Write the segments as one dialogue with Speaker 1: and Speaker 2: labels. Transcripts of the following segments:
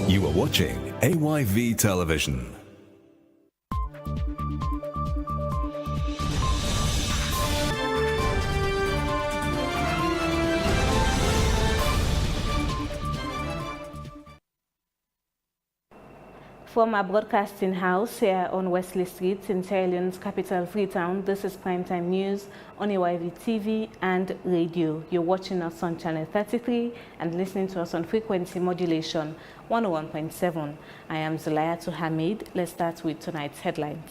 Speaker 1: You are watching AYV Television.
Speaker 2: From our broadcasting house here on Wesley Street in Sierra Leone's capital, Freetown, this is Primetime News on AYV TV and radio. You're watching us on channel 33 and listening to us on frequency modulation 101.7. I am Zulayatu Hamid. Let's start with tonight's headlines.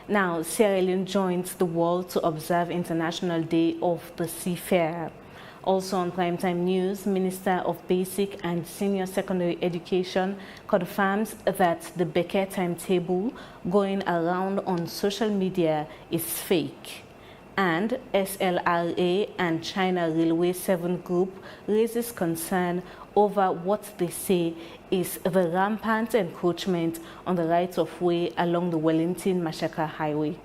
Speaker 2: Now, Sierra Leone joins the world to observe International Day of the Seafarer. Also on Primetime News, Minister of Basic and Senior Secondary Education confirms that the Becker timetable going around on social media is fake. And SLRA and China Railway 7 Group raises concern over what they say is the rampant encroachment on the right-of-way along the Wellington-Mashaka Highway.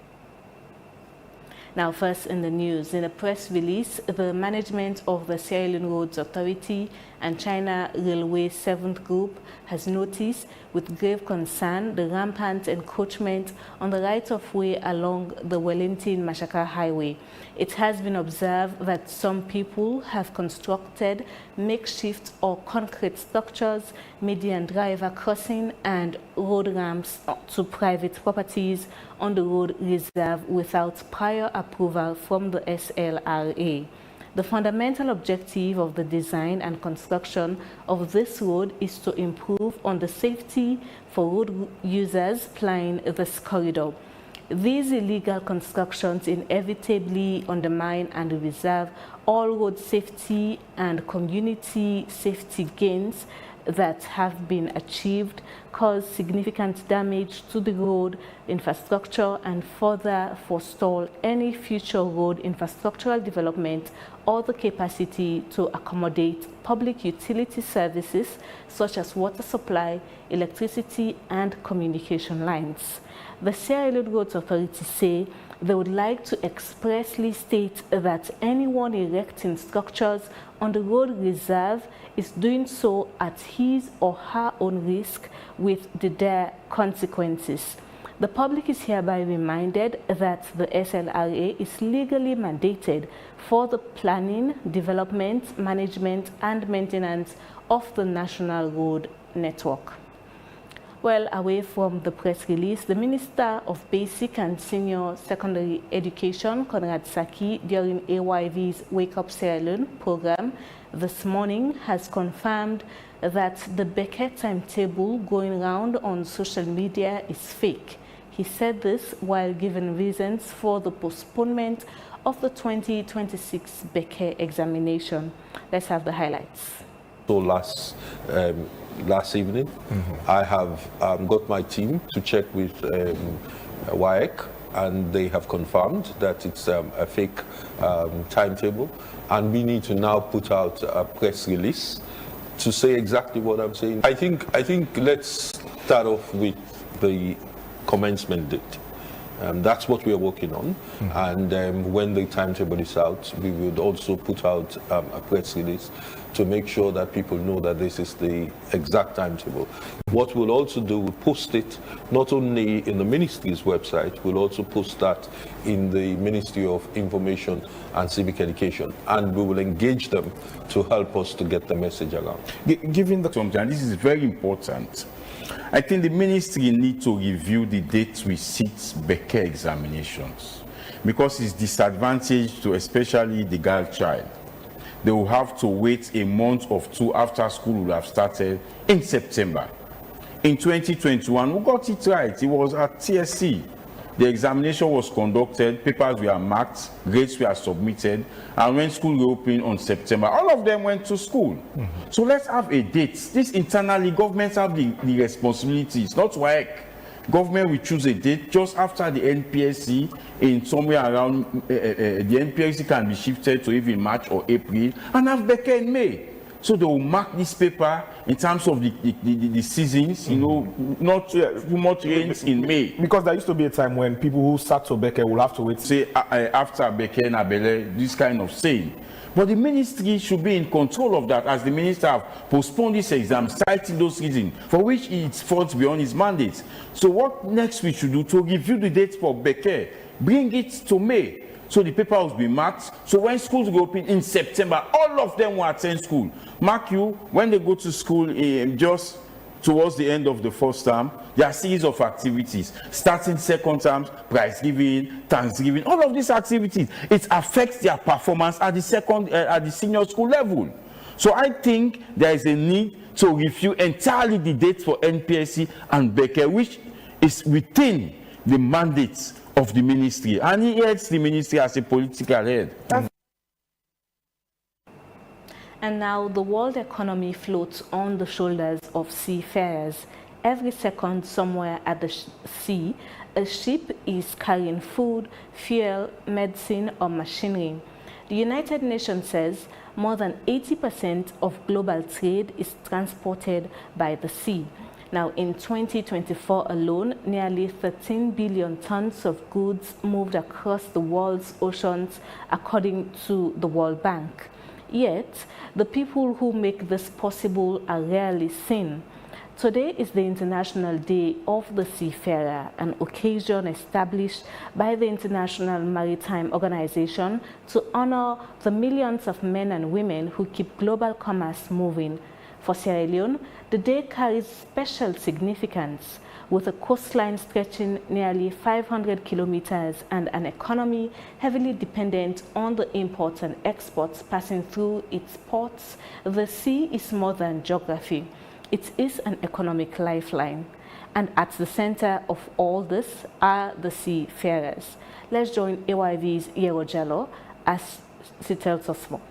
Speaker 2: Now, first in the news, in a press release, the management of the Sierra Leone Roads Authority and China Railway 7th Group has noticed with grave concern the rampant encroachment on the right-of-way along the Wellington-Mashaka Highway. It has been observed that some people have constructed makeshift or concrete structures, median driver crossing and road ramps to private properties on the road reserve without prior approval from the SLRA. The fundamental objective of the design and construction of this road is to improve on the safety for road users plying this corridor. These illegal constructions inevitably undermine and reserve all road safety and community safety gains that have been achieved, cause significant damage to the road infrastructure, and further forestall any future road infrastructural development or the capacity to accommodate public utility services such as water supply, electricity, and communication lines. The Sierra Leone Roads Authority say they would like to expressly state that anyone erecting structures on the road reserve is doing so at his or her own risk with the dire consequences. The public is hereby reminded that the SLRA is legally mandated for the planning, development, management, and maintenance of the national road network. Well, away from the press release, the Minister of Basic and Senior Secondary Education, Conrad Saki, during AYV's Wake Up Sierra Leone program this morning, has confirmed that the Beckett timetable going round on social media is fake. He said this while giving reasons for the postponement of the 2026 Beckett examination. Let's have the highlights.
Speaker 3: So last evening, I have got my team to check with WAEC, and they have confirmed that it's a fake timetable, and we need to now put out a press release to say exactly what I'm saying. I think let's start off with the commencement date. That's what we are working on, and when the timetable is out, we would also put out a press release to make sure that people know that this is the exact timetable. What we'll also do, we'll post it not only in the ministry's website, we'll also post that in the Ministry of Information and Civic Education, and we will engage them to help us to get the message around.
Speaker 4: Given the and this is very important, I think the ministry need to review the date we sit Becker examinations, because it's disadvantage to especially the girl child. They will have to wait a month or two after school will have started in September. In 2021, we got it right. It was at TSC. The examination was conducted, papers were marked, grades were submitted, and when school reopened on September, all of them went to school. So let's have a date. This internally, governments have the responsibilities, not WAEC. Government will choose a date just after the NPSC, in somewhere around, the NPSC can be shifted to even March or April, and have Becker in May. So they will mark this paper in terms of the seasons, you know, not too much rains in May.
Speaker 5: Because there used to be a time when people who start to Beke will have to wait.
Speaker 4: Say after Beke and Abele, this kind of saying. But the ministry should be in control of that, as the minister have postponed this exam, citing those reasons for which it falls beyond his mandate. So what next we should do to review the dates for Beke, bring it to May, so the paper will be marked. So when schools go open in September, all of them will attend school. Mark you, when they go to school just towards the end of the first term, there are a series of activities. Starting second term, prize giving, Thanksgiving, all of these activities, it affects their performance at the senior school level. So I think there is a need to review entirely the dates for NPSC and Beke, which is within the mandates of the ministry. And he heads the ministry as a political head.
Speaker 2: And now the world economy floats on the shoulders of seafarers. Every second somewhere at the sea, a ship is carrying food, fuel, medicine, or machinery. The United Nations says more than 80% of global trade is transported by the sea. Now, in 2024 alone, nearly 13 billion tons of goods moved across the world's oceans, according to the World Bank. Yet, the people who make this possible are rarely seen. Today is the International Day of the Seafarer, an occasion established by the International Maritime Organization to honor the millions of men and women who keep global commerce moving. For Sierra Leone, the day carries special significance, with a coastline stretching nearly 500 kilometers and an economy heavily dependent on the imports and exports passing through its ports. The sea is more than geography. It is an economic lifeline. And at the center of all this are the seafarers. Let's join AYV's Yero Jello as she tells us more.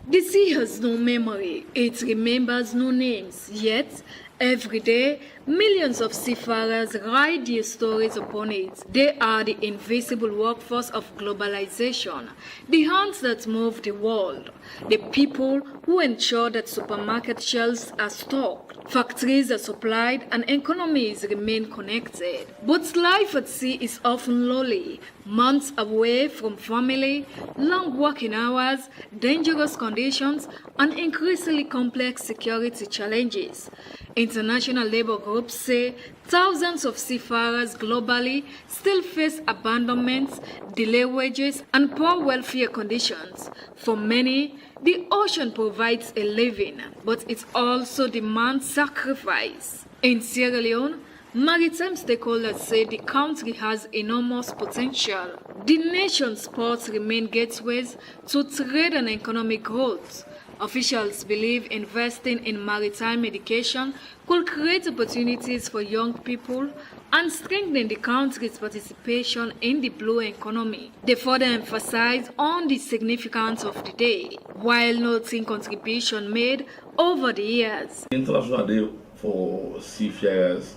Speaker 6: The sea has no memory, it remembers no names, yet every day millions of seafarers write their stories upon it. They are the invisible workforce of globalization, the hands that move the world, the people who ensure that supermarket shelves are stocked, factories are supplied, and economies remain connected. But life at sea is often lonely, months away from family, long working hours, dangerous conditions, and increasingly complex security challenges. International labor groups say thousands of seafarers globally still face abandonments, delayed wages, and poor welfare conditions. For many, the ocean provides a living, but it also demands sacrifice. In Sierra Leone, maritime stakeholders say the country has enormous potential. The nation's ports remain gateways to trade and economic growth. Officials believe investing in maritime education could create opportunities for young people and strengthen the country's participation in the blue economy. They further emphasize on the significance of the day, while noting contribution made over the years.
Speaker 7: The International Day for Seafarers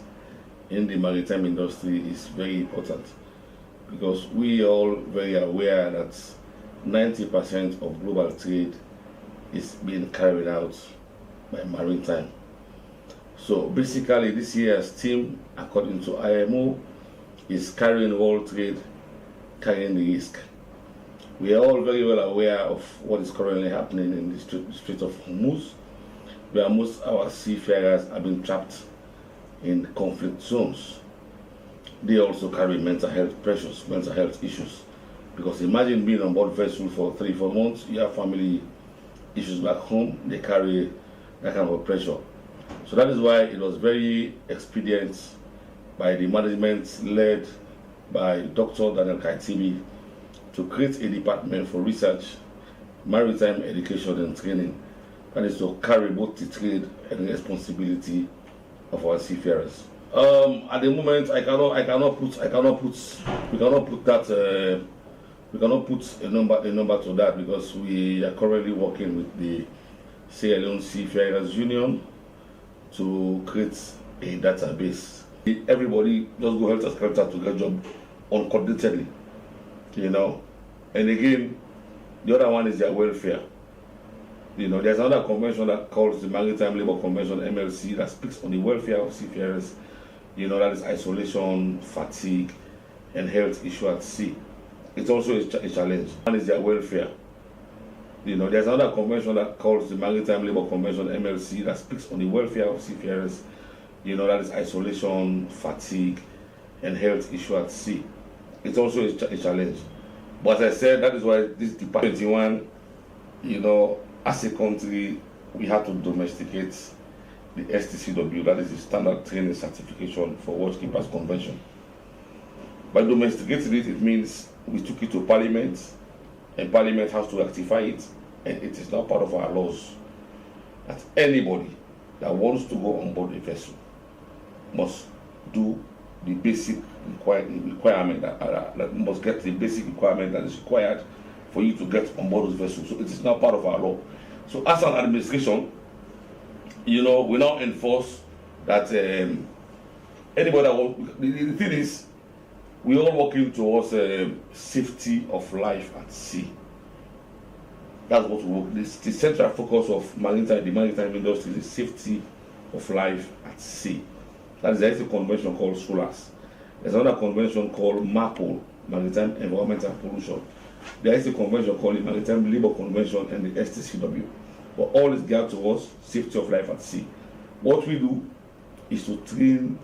Speaker 7: in the maritime industry is very important because we are all very aware that 90% of global trade is being carried out by maritime. So basically this year's theme, according to IMO, is carrying world trade, carrying the risk. We are all very well aware of what is currently happening in the Strait of Hormuz, where most of our seafarers have been trapped in conflict zones. They also carry mental health pressures, mental health issues. Because imagine being on board vessel for 3-4 months, you have family issues back home, they carry that kind of pressure. So that is why it was very expedient by the management led by Dr. Daniel Kaitibi to create a department for research, maritime education and training, that is to carry both the trade and the responsibility of our seafarers. At the moment, we cannot put a number to that because we are currently working with the Sierra Leone Seafarers Union to create a database. Everybody just go helter skelter to get a job uncoordinatedly. you know. And again, the other one is their welfare. You know, there's another convention that calls the Maritime Labour Convention, MLC, that speaks on the welfare of seafarers. You know, that is isolation, fatigue, and health issue at sea. It's also a challenge. One is their welfare. You know, there's another convention that calls the Maritime Labour Convention, MLC, that speaks on the welfare of seafarers. You know, that is isolation, fatigue, and health issue at sea. It's also a challenge. But as I said, that is why this Department 21, you know, as a country, we had to domesticate the STCW, that is the Standard Training Certification for Watchkeepers Convention. By domesticating it, it means we took it to Parliament, and Parliament has to rectify it, and it is now part of our laws that anybody that wants to go on board a vessel must do the basic requirement that must get the basic requirement that is required for you to get on board those vessels. So it is now part of our law. So as an administration, you know, we now enforce that anybody that wants, the thing is, we're all working towards safety of life at sea. That's what we work. The central focus of the maritime industry is the safety of life at sea. That is a convention called SOLAS. There's another convention called MAPOL, Maritime Environmental Pollution. There is a convention called the Maritime Labour Convention and the STCW. But all is geared towards safety of life at sea. What we do is to train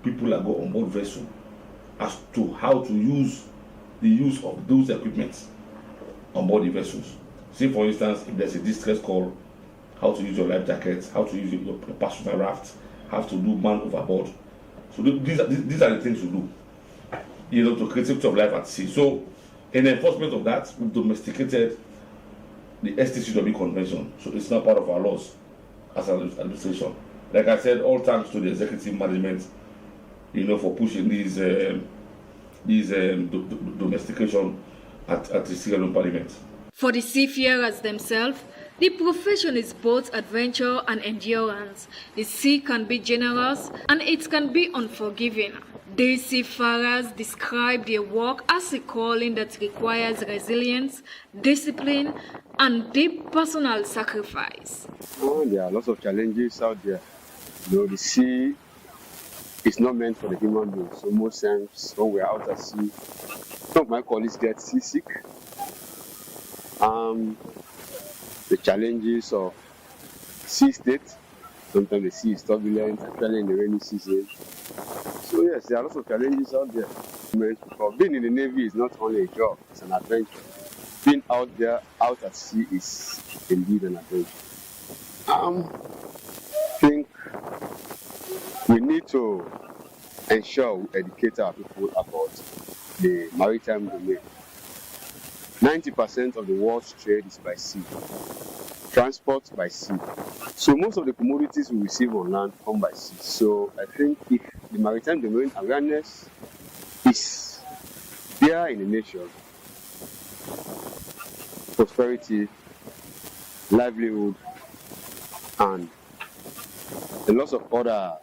Speaker 7: people that go on board vessel as to how to use the use of those equipments on board the vessels. Say for instance, if there's a distress call, how to use your life jackets, how to use your passenger raft, how to do man overboard. So these are the things we do, you know, to create safety of life at sea. So in enforcement of that, we've domesticated the STCW convention. So it's not part of our laws as an administration. Like I said, all thanks to the executive management, you know, for pushing these domestication at the Sierra Leone Parliament.
Speaker 6: For the seafarers themselves, the profession is both adventure and endurance. The sea can be generous and it can be unforgiving. These seafarers describe their work as a calling that requires resilience, discipline, and deep personal sacrifice.
Speaker 8: Oh, there are lots of challenges out there. You know, the sea is not meant for the human being. So most times when we're out at sea, some of my colleagues get seasick. The challenges of sea state. Sometimes the sea is turbulent, especially in the rainy season. So yes, there are lots of challenges out there. Because being in the Navy is not only a job, it's an adventure. Being out there, out at sea is indeed an adventure. I think we need to ensure we educate our people about the maritime domain. 90% of the world's trade is by sea, transport by sea. So most of the commodities we receive on land come by sea. So I think if the maritime domain awareness is there in the nation, prosperity, livelihood, and a lot of other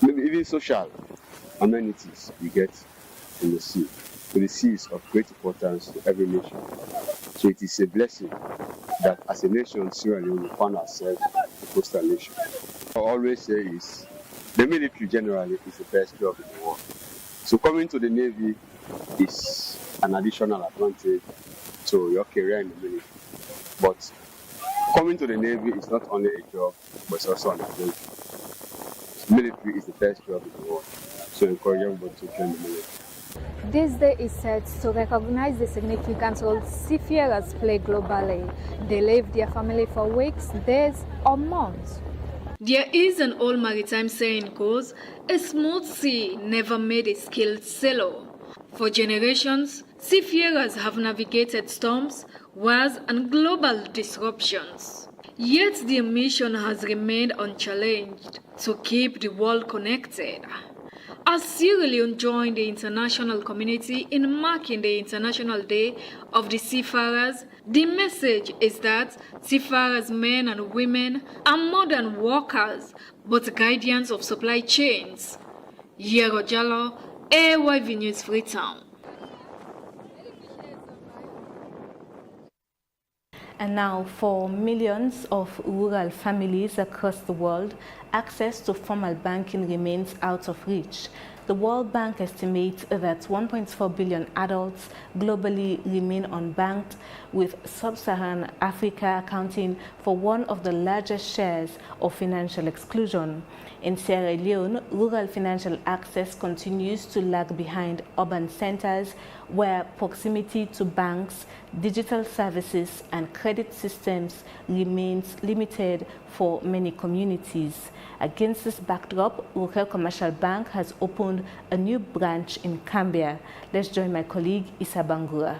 Speaker 8: maybe even social amenities we get in the sea. So the sea is of great importance to every nation. So it is a blessing that as a nation, Sierra Leone, we found ourselves a coastal nation. I always say is, the military generally is the best job in the world. So coming to the Navy is an additional advantage to your career in the military. But coming to the Navy is not only a job, but it's also an adventure. Military is the best job in the world. So I encourage everybody to join the military.
Speaker 9: This day is set to recognize the significant role seafarers play globally. They leave their family for weeks, days, or months.
Speaker 6: There is an old maritime saying goes, a smooth sea never made a skilled sailor. For generations, seafarers have navigated storms, wars, and global disruptions. Yet their mission has remained unchallenged to keep the world connected. As Sierra Leone joined the international community in marking the International Day of the Seafarers, the message is that seafarers, men and women, are more than workers, but guardians of supply chains. Yero Jallo, AYV News Freetown.
Speaker 2: And now, for millions of rural families across the world, access to formal banking remains out of reach. The World Bank estimates that 1.4 billion adults globally remain unbanked, with sub-Saharan Africa accounting for one of the largest shares of financial exclusion. In Sierra Leone, rural financial access continues to lag behind urban centers, where proximity to banks, digital services, and credit systems remains limited for many communities. Against this backdrop, Rokel Commercial Bank has opened a new branch in Cambia. Let's join my colleague Issa Bangura.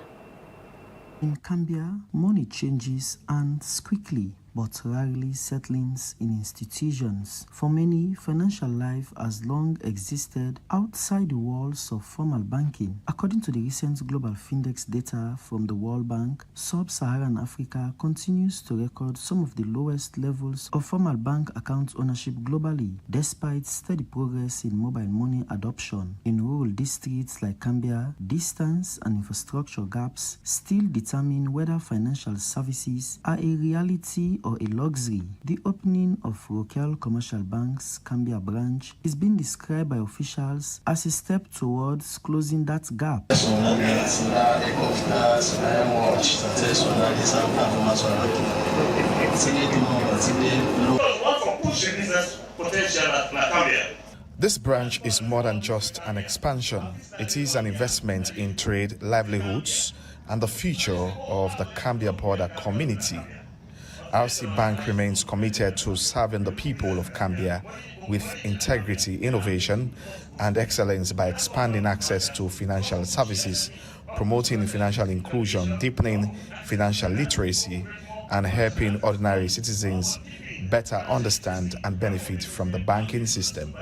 Speaker 10: In Cambia, money changes hands quickly, but rarely settles in institutions. For many, financial life has long existed outside the walls of formal banking. According to the recent Global Findex data from the World Bank, Sub-Saharan Africa continues to record some of the lowest levels of formal bank account ownership globally, despite steady progress in mobile money adoption. In rural districts like Cambia, distance and infrastructure gaps still determine whether financial services are a reality or a luxury. The opening of Rokel Commercial Bank's Cambia branch is being described by officials as a step towards closing that gap.
Speaker 11: This branch is more than just an expansion. It is an investment in trade, livelihoods, and the future of the Cambia border community. RC Bank remains committed to serving the people of Cambia with integrity, innovation, and excellence by expanding access to financial services, promoting financial inclusion, deepening financial literacy, and helping ordinary citizens better understand and benefit from the banking system.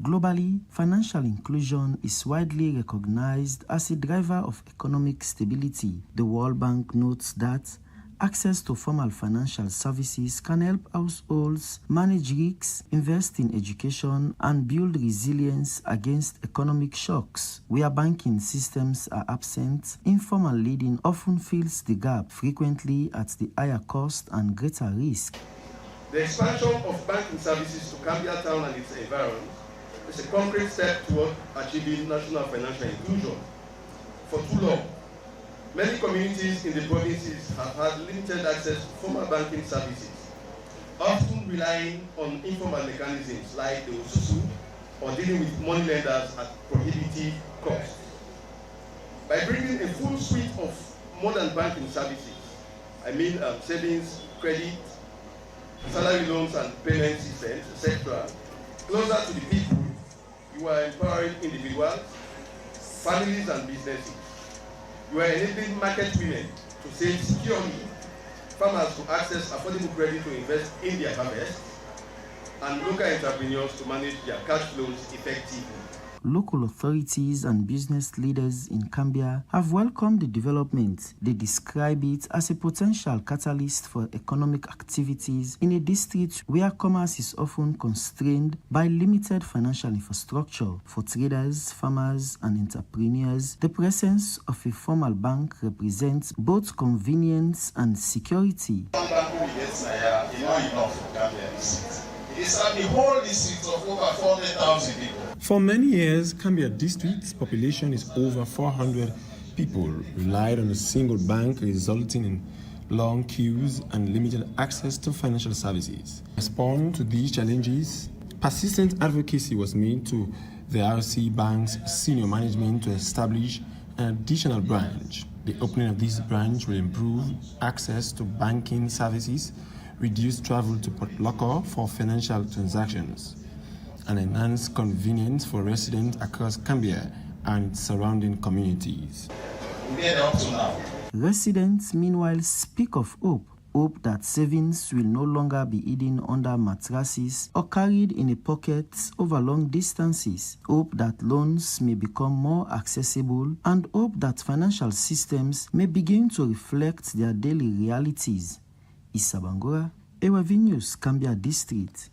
Speaker 10: Globally, financial inclusion is widely recognized as a driver of economic stability. The World Bank notes that access to formal financial services can help households manage risks, invest in education, and build resilience against economic shocks. Where banking systems are absent, informal lending often fills the gap, frequently at the higher cost and greater risk.
Speaker 12: The expansion of banking services to Cambia town and its environs is a concrete step toward achieving national financial inclusion. For too long, many communities in the provinces have had limited access to formal banking services, often relying on informal mechanisms like the Ususu or dealing with money lenders at prohibitive costs. By bringing a full suite of modern banking services, I mean savings, credit, salary loans and payment systems, etc., closer to the people, you are empowering individuals, families and businesses. You are enabling market women to save securely, farmers to access affordable credit to invest in their harvest, and local entrepreneurs to manage their cash flows effectively.
Speaker 10: Local authorities and business leaders in Cambia have welcomed the development. They describe it as a potential catalyst for economic activities in a district where commerce is often constrained by limited financial infrastructure. For traders, farmers, and entrepreneurs, the presence of a formal bank represents both convenience and security.
Speaker 13: It's the whole district of over 400,000 people.
Speaker 5: For many years, Cambia district's population is over 400 people, relied on a single bank, resulting in long queues and limited access to financial services. To respond to these challenges, persistent advocacy was made to the RC Bank's senior management to establish an additional branch. The opening of this branch will improve access to banking services, reduce travel to Port Loko for financial transactions, and enhance convenience for residents across Cambia and its surrounding communities.
Speaker 10: Residents, meanwhile, speak of hope that savings will no longer be hidden under mattresses or carried in a pocket over long distances, hope that loans may become more accessible, and hope that financial systems may begin to reflect their daily realities. Issa Bangura, AYV News, Cambia District.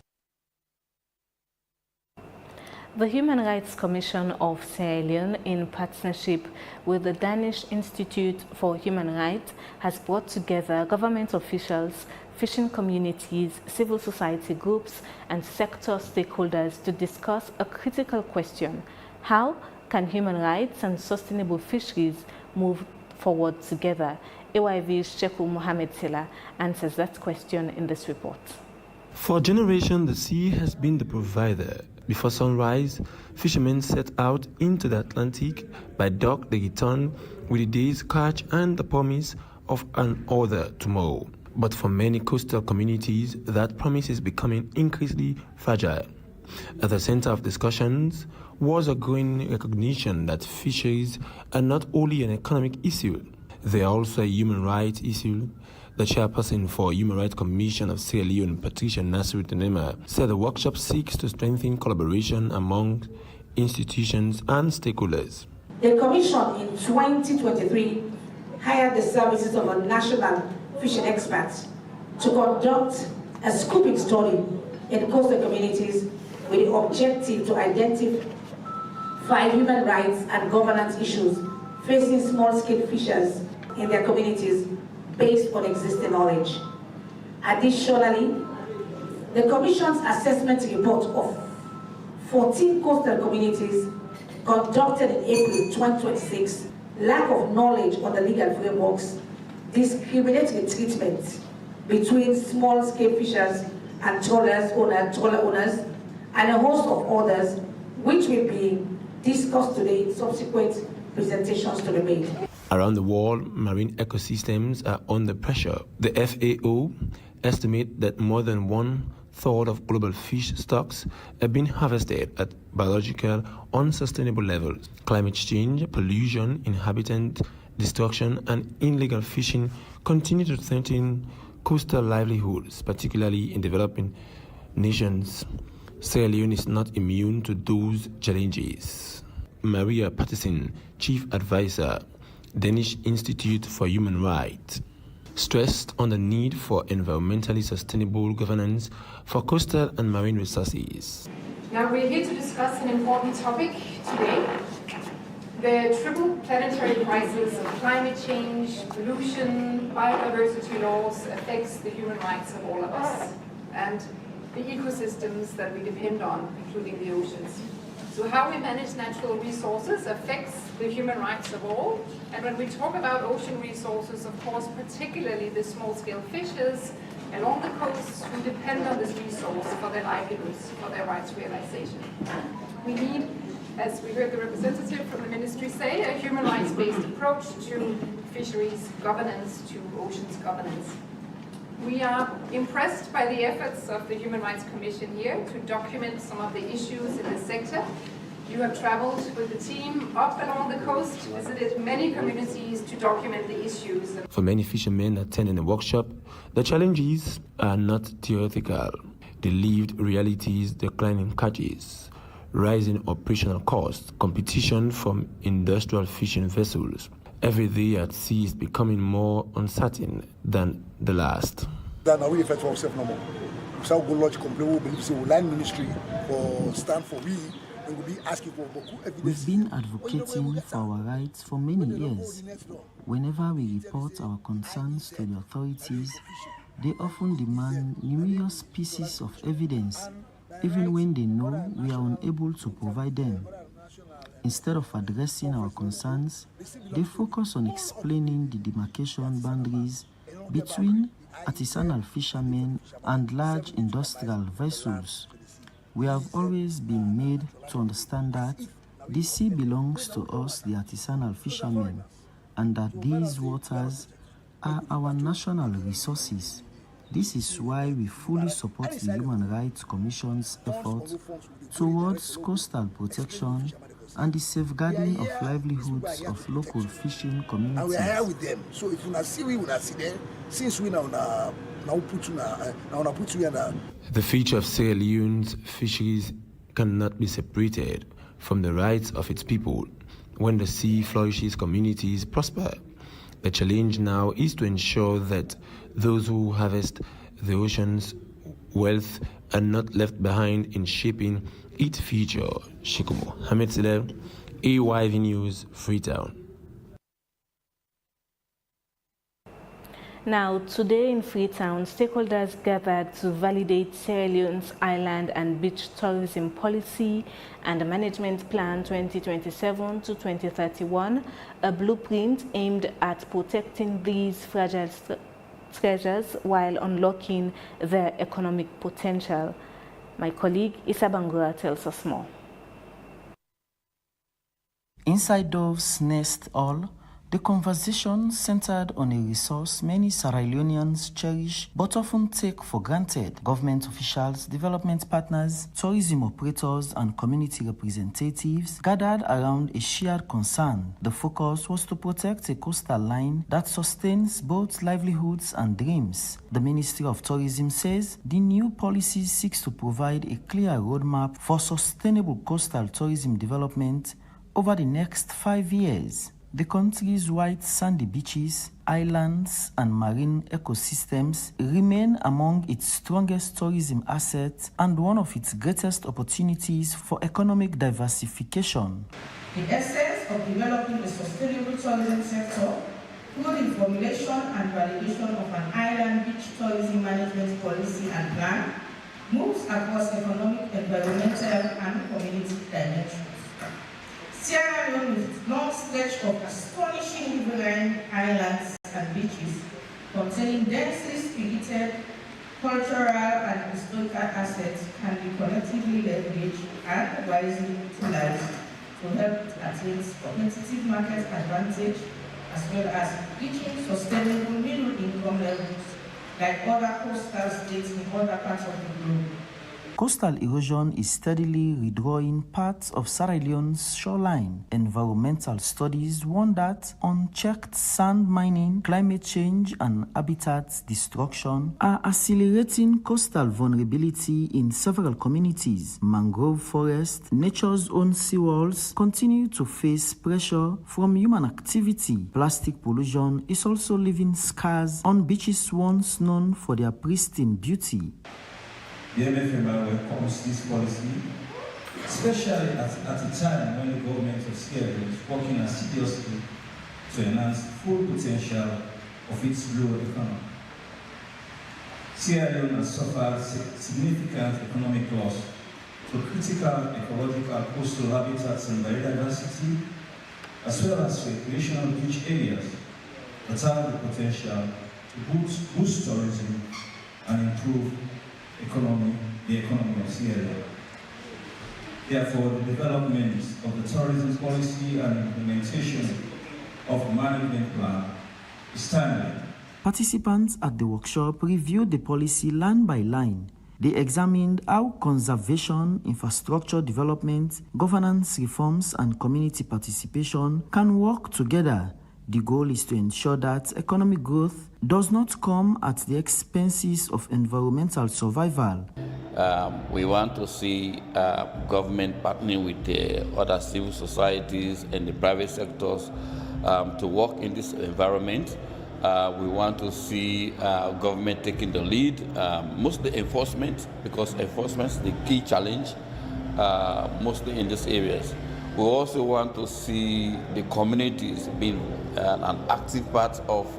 Speaker 2: The Human Rights Commission of Sierra Leone, in partnership with the Danish Institute for Human Rights, has brought together government officials, fishing communities, civil society groups, and sector stakeholders to discuss a critical question: how can human rights and sustainable fisheries move forward together? AYV's Sheku Mohamed Silla answers that question in this report.
Speaker 5: For generations, the sea has been the provider. Before sunrise, fishermen set out into the Atlantic. By dark, they return with a day's catch and the promise of another tomorrow. But for many coastal communities, that promise is becoming increasingly fragile. At the center of discussions was a growing recognition that fisheries are not only an economic issue, they are also a human rights issue. The chairperson for Human Rights Commission of Sierra Leone, Patricia Nasiru-Tenema, said the workshop seeks to strengthen collaboration among institutions and stakeholders.
Speaker 14: The Commission in 2023 hired the services of a national fishing expert to conduct a scoping study in coastal communities with the objective to identify human rights and governance issues facing small-scale fishers in their communities based on existing knowledge. Additionally, the Commission's assessment report of 14 coastal communities conducted in April 2026, lack of knowledge on the legal frameworks, discriminatory treatment between small-scale fishers and trawler owners, and a host of others, which will be discussed today in subsequent presentations to be made.
Speaker 5: Around the world, marine ecosystems are under pressure. The FAO estimates that more than 1/3 of global fish stocks have been harvested at biological unsustainable levels. Climate change, pollution, habitat destruction, and illegal fishing continue to threaten coastal livelihoods, particularly in developing nations. Sierra Leone is not immune to those challenges. Maria Patterson, Chief Advisor, Danish Institute for Human Rights, stressed on the need for environmentally sustainable governance for coastal and marine resources.
Speaker 15: Now we're here to discuss an important topic today. The triple planetary crisis of climate change, pollution, biodiversity loss affects the human rights of all of us and the ecosystems that we depend on, including the oceans. So how we manage natural resources affects the human rights of all. And when we talk about ocean resources, of course, particularly the small-scale fishers along the coasts who depend on this resource for their livelihoods, for their rights realization. We need, as we heard the representative from the ministry say, a human rights-based approach to fisheries governance, to oceans governance. We are impressed by the efforts of the Human Rights Commission here to document some of the issues in the sector. You have traveled with the team up along the coast, visited many communities to document the issues.
Speaker 5: For many fishermen attending the workshop, the challenges are not theoretical. The lived realities, declining catches, rising operational costs, competition from industrial fishing vessels. Every day at sea is becoming more uncertain than the last.
Speaker 16: We effect for ourselves no more. So go lodge complain, we believe the line ministry for stand for we and will be asking for evidence.
Speaker 10: We've been advocating for our rights for many years. Whenever we report our concerns to the authorities, they often demand numerous pieces of evidence, even when they know we are unable to provide them. Instead of addressing our concerns, they focus on explaining the demarcation boundaries between artisanal fishermen and large industrial vessels. We have always been made to understand that the sea belongs to us, the artisanal fishermen, and that these waters are our national resources. This is why we fully support the Human Rights Commission's efforts towards coastal protection and the safeguarding of livelihoods of local fishing communities.
Speaker 16: We are here with them. So if you not see we will not see them, since we now put you now.
Speaker 5: The future of Sierra Leone's fisheries cannot be separated from the rights of its people. When the sea flourishes, communities prosper. The challenge now is to ensure that those who harvest the ocean's wealth are not left behind in shaping It featured Shikumo Hametsile, AYV News, Freetown.
Speaker 2: Now, today in Freetown, stakeholders gathered to validate Sierra Leone's island and beach tourism policy and the management plan 2027 to 2031, a blueprint aimed at protecting these fragile treasures while unlocking their economic potential. My colleague Issa Bangura tells us more.
Speaker 10: Inside Dove's Nest Hall, the conversation centered on a resource many Sierra Leoneans cherish but often take for granted. Government officials, development partners, tourism operators, and community representatives gathered around a shared concern. The focus was to protect a coastal line that sustains both livelihoods and dreams. The Ministry of Tourism says the new policy seeks to provide a clear roadmap for sustainable coastal tourism development over the next 5 years. The country's white sandy beaches, islands, and marine ecosystems remain among its strongest tourism assets and one of its greatest opportunities for economic diversification.
Speaker 17: The essence of developing a sustainable tourism sector through the formulation and validation of an island beach tourism management policy and plan moves across economic, environmental, and community dimensions. Sierra Leone, with its long stretch of astonishing riverine islands and beaches, containing densely spirited cultural and historical assets, can be collectively leveraged and wisely utilized to help it attain competitive market advantage as well as reaching sustainable middle income levels like other coastal states in other parts of the globe.
Speaker 10: Coastal erosion is steadily redrawing parts of Sierra Leone's shoreline. Environmental studies warn that unchecked sand mining, climate change, and habitat destruction are accelerating coastal vulnerability in several communities. Mangrove forests, nature's own seawalls, continue to face pressure from human activity. Plastic pollution is also leaving scars on beaches once known for their pristine beauty.
Speaker 18: The MFMI welcomes this policy, especially at a time when the government of Sierra Leone is working assiduously to enhance the full potential of its rural economy. Sierra Leone has suffered significant economic loss to critical ecological coastal habitats and biodiversity, as well as recreational beach areas that have the potential to boost tourism and improve the economy of Sierra Leone. Therefore, the development of the tourism policy and implementation of the management plan is timely.
Speaker 10: Participants at the workshop reviewed the policy line by line. They examined how conservation, infrastructure development, governance reforms, and community participation can work together. The goal is to ensure that economic growth does not come at the expenses of environmental survival.
Speaker 19: We want to see government partnering with the other civil societies and the private sectors to work in this environment. We want to see government taking the lead, mostly enforcement, because enforcement is the key challenge, mostly in these areas. We also want to see the communities being an active part of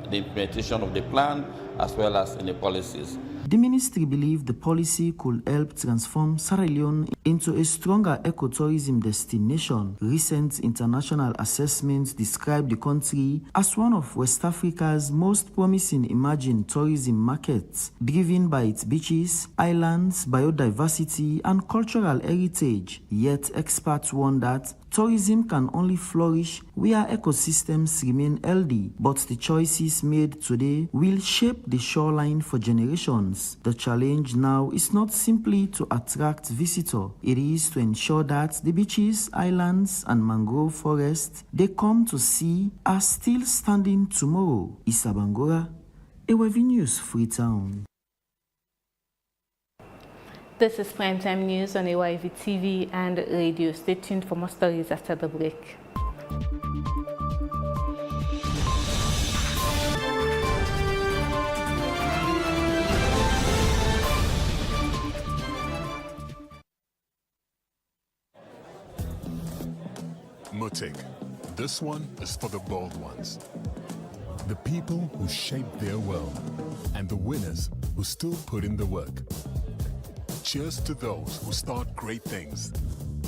Speaker 19: the implementation of the plan as well as in the policies.
Speaker 10: The ministry believed the policy could help transform Sierra Leone into a stronger ecotourism destination. Recent international assessments describe the country as one of West Africa's most promising emerging tourism markets, driven by its beaches, islands, biodiversity, and cultural heritage. Yet experts warn that tourism can only flourish where ecosystems remain healthy, but the choices made today will shape the shoreline for generations. The challenge now is not simply to attract visitors, it is to ensure that the beaches, islands, and mangrove forests they come to see are still standing tomorrow. Issa Bangura, AYV News, Freetown.
Speaker 2: This is Primetime News on AYV TV and radio. Stay tuned for more stories after the break.
Speaker 20: Mutik. This one is for the bold ones. The people who shape their world and the winners who still put in the work. Cheers to those who start great things.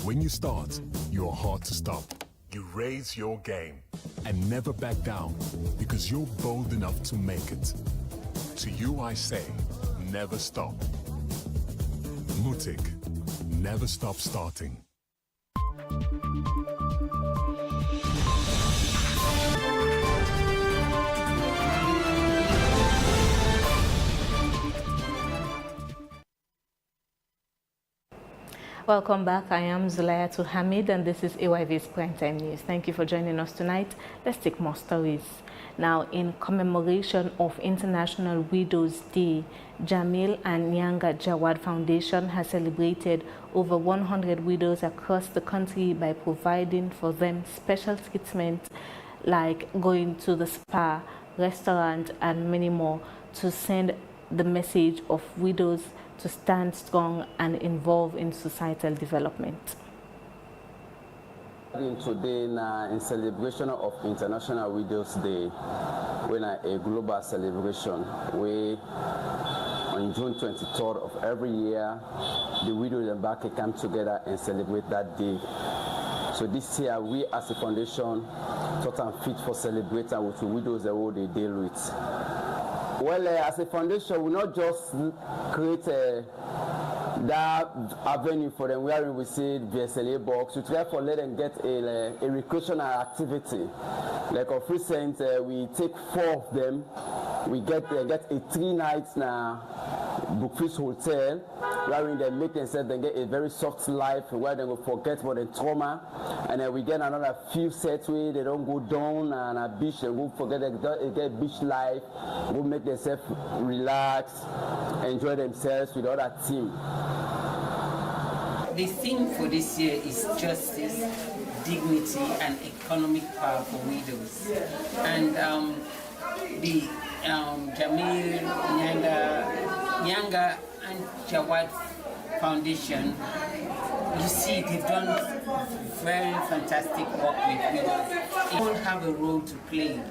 Speaker 20: When you start, you're hard to stop. You raise your game and never back down because you're bold enough to make it. To you I say, never stop. Mutik, never stop starting.
Speaker 2: Welcome back. I am Zulayatu Hamid and this is AYV's Primetime News. Thank you for joining us tonight. Let's take more stories. Now, in commemoration of International Widows Day, Jamil and Nyanga Jawad Foundation has celebrated over 100 widows across the country by providing for them special treatment like going to the spa, restaurant and many more to send the message of widows to stand strong and involved in societal development.
Speaker 21: Today, in celebration of International Widows Day, when a global celebration, we on June 23rd of every year, the widows and Baki come together and celebrate that day. So this year, we as a foundation thought and fit for celebrating with the widows and what they deal with. Well, as a foundation, we not just create that avenue for them where we see VSLA box. We try to let them get a recreational activity. Like of recent, we take 4 of them. We get a 3 nights now Bookfish Hotel, where they make themselves they get a very soft life where they will forget about the trauma, and then we get another few sets where they don't go down and a beach, they will forget they get beach life, will make themselves relax, enjoy themselves with other team.
Speaker 22: The theme for this year is justice, dignity, and economic power for widows. And the Jamil, Nyanga, and Jawad Foundation, you see, they've done very fantastic work with widows. They all have a role to play.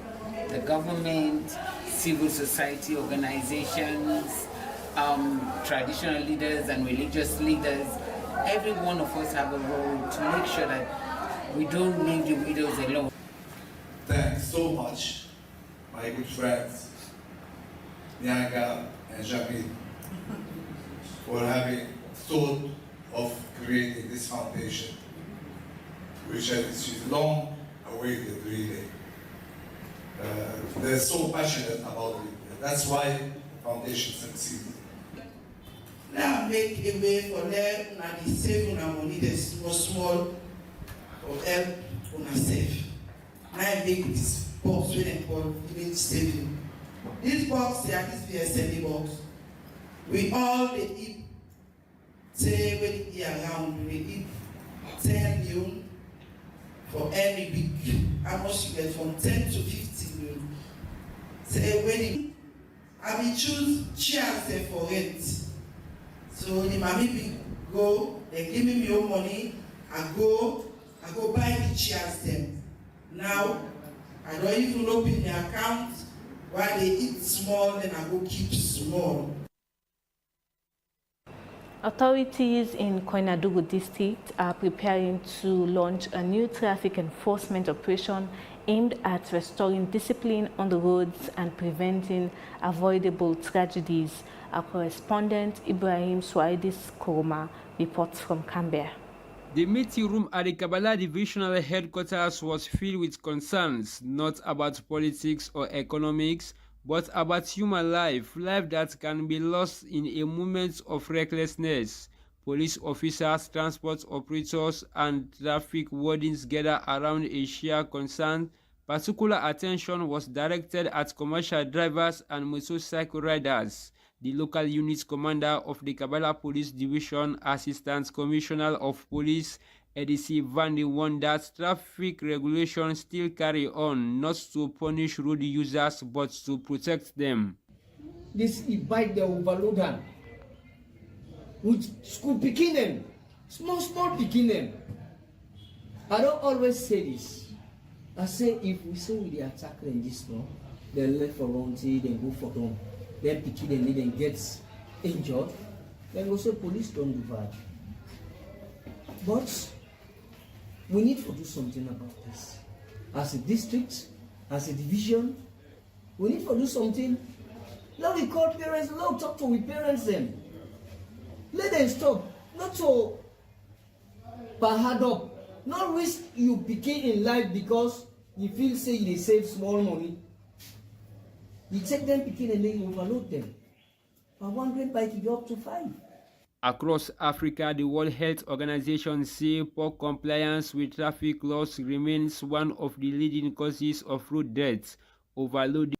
Speaker 22: The government, civil society organizations, traditional leaders and religious leaders, every one of us have a role to make sure that we don't leave the widows alone.
Speaker 23: Thanks so much, my good friends, Nyanga and Jamil, for having thought of creating this foundation, which is long awaited really. They're so passionate about it. That's why the foundation succeeded.
Speaker 24: Now make a way for them and the save una money the small or help una save. Now make this box when they call village saving. This box here, this VSLA box, we all they eat, say when it is around, we eat 10 million for every week. How much you get from 10 to 15 million. Say when it, I will choose chairs there for rent. So the mommy will go, they give me your money, I go buy the chairs then. Now, I don't even open the account. While they eat small, then I go keep small.
Speaker 2: Authorities in Koinadugu district are preparing to launch a new traffic enforcement operation aimed at restoring discipline on the roads and preventing avoidable tragedies. Our correspondent Ibrahim Suaidis Koroma reports from Canberra.
Speaker 25: The meeting room at the Kabbalah Divisional Headquarters was filled with concerns not about politics or economics, but about human life that can be lost in a moment of recklessness. Police officers, transport operators, and traffic wardens gathered around a shared concern. Particular attention was directed at commercial drivers and motorcycle riders. The local unit commander of the Kabbalah Police Division, Assistant Commissioner of Police, EDC Van de warned that traffic regulations still carry on, not to punish road users, but to protect them.
Speaker 26: This e-bike they overload them with school picking them, small picking them. I don't always say this. I say if we say we dey attack them this law, they left for run till they go for home. Then picky them, then gets injured. Then go say police don't do bad. But we need to do something about this. As a district, as a division, we need to do something. Let we call parents, let we talk to we parents them. Let them stop. Not to hard up. Not risk you picking in life because you feel say they save small money. You take them picking and then you overload them. But 1 grade bike you go up to 5.
Speaker 25: Across Africa, the World Health Organization says poor compliance with traffic laws remains one of the leading causes of road deaths. Overloading.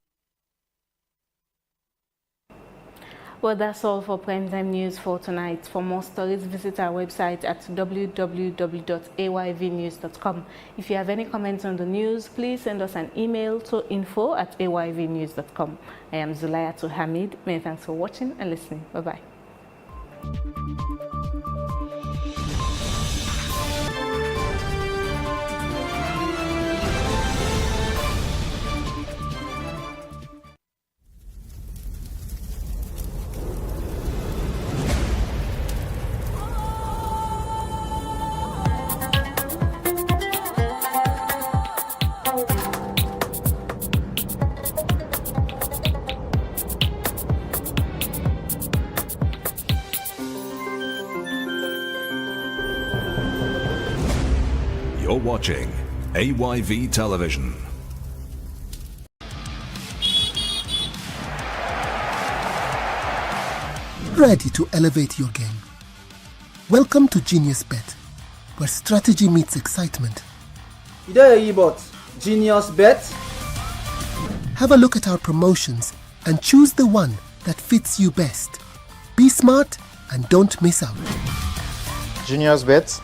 Speaker 2: Well, that's all for Primetime News for tonight. For more stories, visit our website at www.ayvnews.com. If you have any comments on the news, please send us an email to info@ayvnews.com. I am Zulayatu Hamid. Many thanks for watching and listening. Bye-bye.
Speaker 1: You're watching AYV Television.
Speaker 3: Ready to elevate your game? Welcome to Genius Bet, where strategy meets excitement.
Speaker 4: There you bought Genius Bet.
Speaker 3: Have a look at our promotions and choose the one that fits you best. Be smart and don't miss out.
Speaker 4: Genius Bet.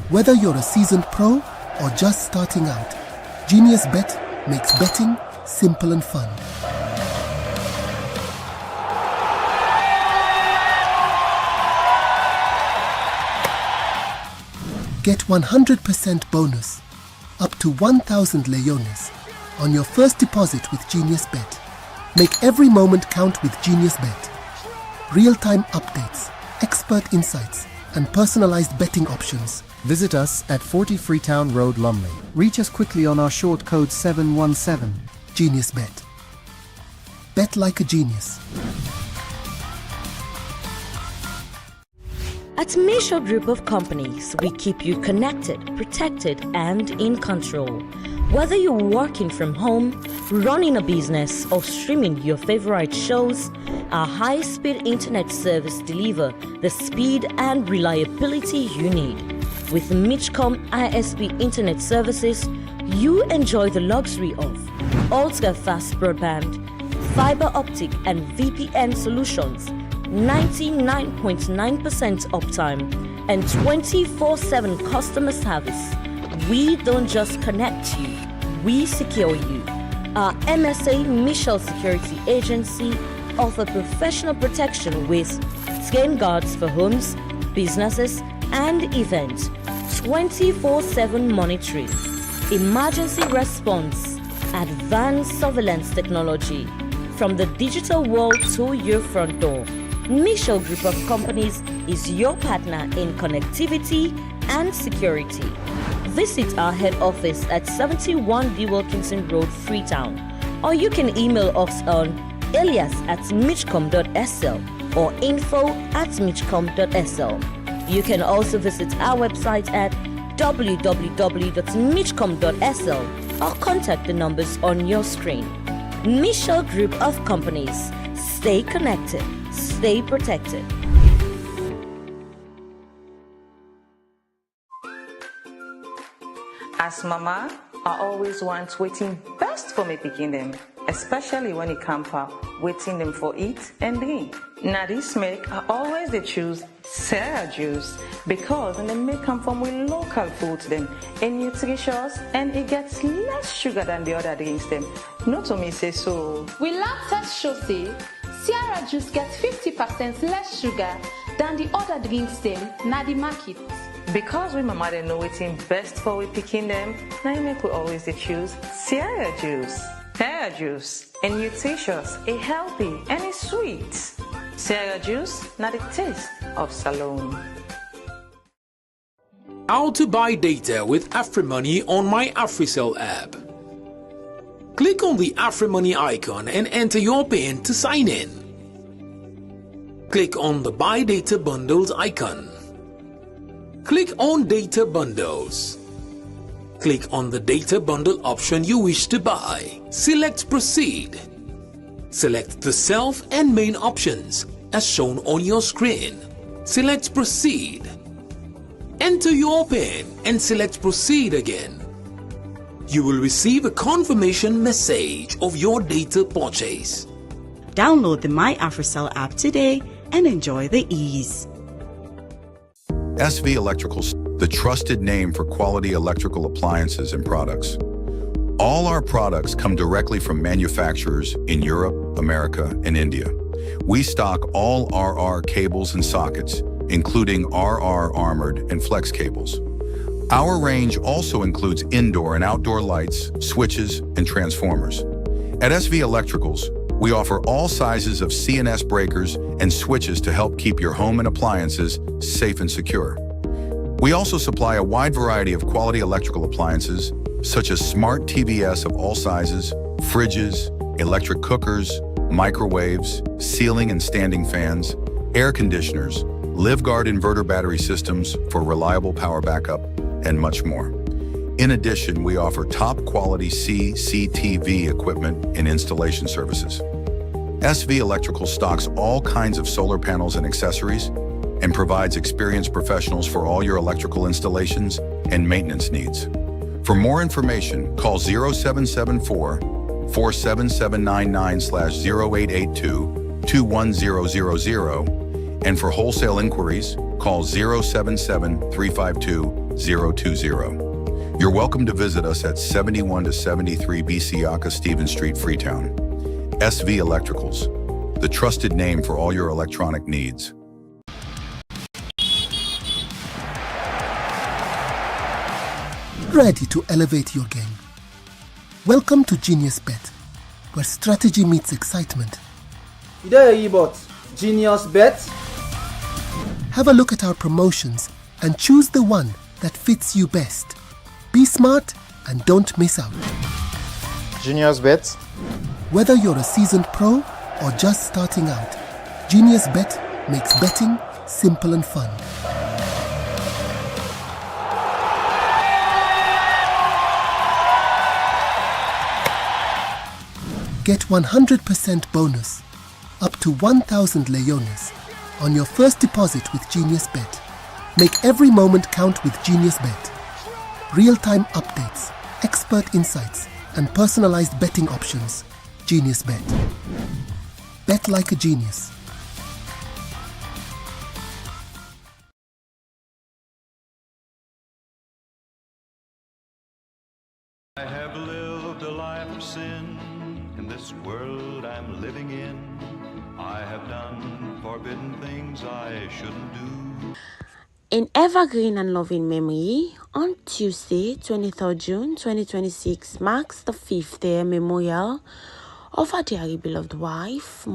Speaker 3: Whether you're a seasoned pro or just starting out, Genius Bet makes betting simple and fun. Get 100% bonus, up to 1,000 leones, on your first deposit with Genius Bet. Make every moment count with Genius Bet. Real-time updates, expert insights, and personalized betting options.
Speaker 7: Visit us at 40 Freetown Road, Lumley. Reach us quickly on our short code 717.
Speaker 3: Genius Bet. Bet like a genius.
Speaker 8: At Misho Group of Companies, we keep you connected, protected, and in control. Whether you're working from home, running a business, or streaming your favorite shows, our high-speed internet service delivers the speed and reliability you need. With Mitchcom ISP internet services, you enjoy the luxury of ultra-fast broadband, fiber optic and VPN solutions, 99.9% uptime, and 24/7 customer service. We don't just connect you, we secure you. Our MSA Mission Security Agency offer professional protection with skin guards for homes, businesses, and events, 24/7 monitoring, emergency response, advanced surveillance technology, from the digital world to your front door. Michel Group of Companies is your partner in connectivity and security. Visit our head office at 71 D. Wilkinson Road, Freetown, or you can email us on alias@mitchcom.sl or info@mitchcom.sl. You can also visit our website at www.mitchcom.sl or contact the numbers on your screen. Michel Group of Companies. Stay connected. Stay protected.
Speaker 9: As mama, I always want waiting best for me picking them, especially when it comes up waiting them for eat and drink. Now this make I always they choose Sarah juice because they make them from with local foods them and nutritious and it gets less sugar than the other drinks them. Not to me say so.
Speaker 27: We lab test show say Sierra juice gets 50% less sugar than the other drinks them na the market.
Speaker 9: Because we mama they know what's best for we picking them, now you make we always they choose Sierra juice. Sierra juice, a nutritious, a healthy, and a sweet. Sierra juice, not the taste of Salome.
Speaker 6: How to buy data with AfriMoney on my AfriCell app. Click on the AfriMoney icon and enter your PIN to sign in. Click on the Buy Data Bundles icon. Click on Data Bundles. Click on the data bundle option you wish to buy. Select Proceed. Select the self and main options as shown on your screen. Select Proceed. Enter your PIN and select Proceed again. You will receive a confirmation message of your data purchase.
Speaker 11: Download the My AfriCell app today and enjoy the ease.
Speaker 12: SV Electricals, the trusted name for quality electrical appliances and products. All our products come directly from manufacturers in Europe, America, and India. We stock all RR cables and sockets, including RR armored and flex cables. Our range also includes indoor and outdoor lights, switches, and transformers. At SV Electricals, we offer all sizes of CNS breakers and switches to help keep your home and appliances safe and secure. We also supply a wide variety of quality electrical appliances, such as smart TVS of all sizes, fridges, electric cookers, microwaves, ceiling and standing fans, air conditioners, LiveGuard inverter battery systems for reliable power backup, and much more. In addition, we offer top-quality CCTV equipment and installation services. SV Electrical stocks all kinds of solar panels and accessories and provides experienced professionals for all your electrical installations and maintenance needs. For more information, call 0774-47799/0882-21000, and for wholesale inquiries, call 077-352-020. You're welcome to visit us at 71 to 73 Bisiaka Stevens Street, Freetown. SV Electricals, the trusted name for all your electronic needs.
Speaker 3: Ready to elevate your game? Welcome to Genius Bet, where strategy meets excitement.
Speaker 4: Ida e-bot, Genius Bet.
Speaker 3: Have a look at our promotions and choose the one that fits you best. Be smart and don't miss out.
Speaker 4: Genius Bet.
Speaker 3: Whether you're a seasoned pro or just starting out, Genius Bet makes betting simple and fun. Get 100% bonus, up to 1,000 leones, on your first deposit with Genius Bet. Make every moment count with Genius Bet. Real-time updates, expert insights, and personalized betting options. Genius Bet. Bet like a genius.
Speaker 13: I have lived a life of sin in this world I'm living in. I have done forbidden things I shouldn't do.
Speaker 14: In evergreen and loving memory, on Tuesday, 23rd June 2026 marks the 5th year memorial of our dearly beloved wife,